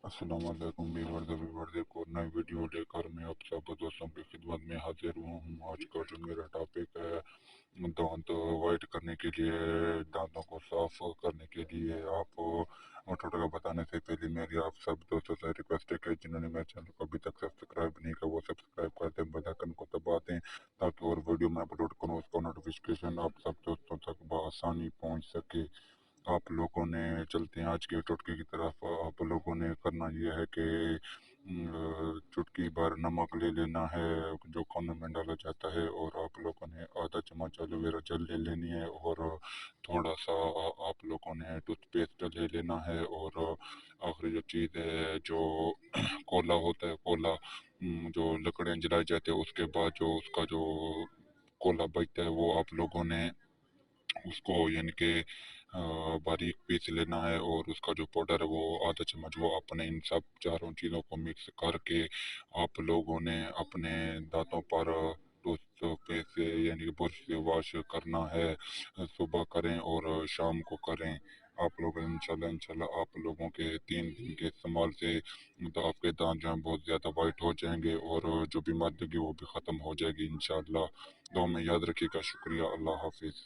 अस्सलाम वालेकुम व्यूअर्स एक और नई वीडियो लेकर मैं आप सब दोस्तों की खिदमत में हाजिर हुआ हूँ। आज का जो मेरा टॉपिक है दांत वाइट करने के लिए, दांतों को साफ करने के लिए आप टोटका बताने से पहले मेरी आप सब दोस्तों से रिक्वेस्ट है कि जिन्होंने मेरे चैनल को अभी तक सब्सक्राइब नहीं किया वो सब्सक्राइब कर दें, बेल आइकन को दबा दें ताकि और वीडियो मैं अपलोड करूँ उसका नोटिफिकेशन आप सब दोस्तों तक बआसानी पहुँच सके। आप लोगों ने चलते हैं आज के टोटके की तरफ। आप लोगों ने करना यह है कि चुटकी भर नमक ले लेना है जो खाने में डाला जाता है, और आप लोगों ने आधा चम्मच एलोवेरा जेल ले लेनी है, और थोड़ा सा आप लोगों ने टूथपेस्ट ले लेना है, और आखिरी जो चीज़ है जो कोला होता है, कोला जो लकड़ियाँ जलाई जाती है उसके बाद जो उसका जो कोला बचता है वो आप लोगों ने उसको यानी कि बारीक पीस लेना है, और उसका जो पाउडर है वो आधा चम्मच वो अपने इन सब चारों चीज़ों को मिक्स करके आप लोगों ने अपने दांतों पर टूथपेस्ट से यानी कि ब्रश से वॉश करना है। सुबह करें और शाम को करें। आप लोग इंशाल्लाह आप लोगों के 3 दिन के इस्तेमाल से तो आपके दांत जो हैं बहुत ज़्यादा वाइट हो जाएंगे, और जो बीमारी लगी वो भी ख़त्म हो जाएगी इंशाल्लाह। तो में याद रखिएगा। शुक्रिया। अल्लाह हाफिज़।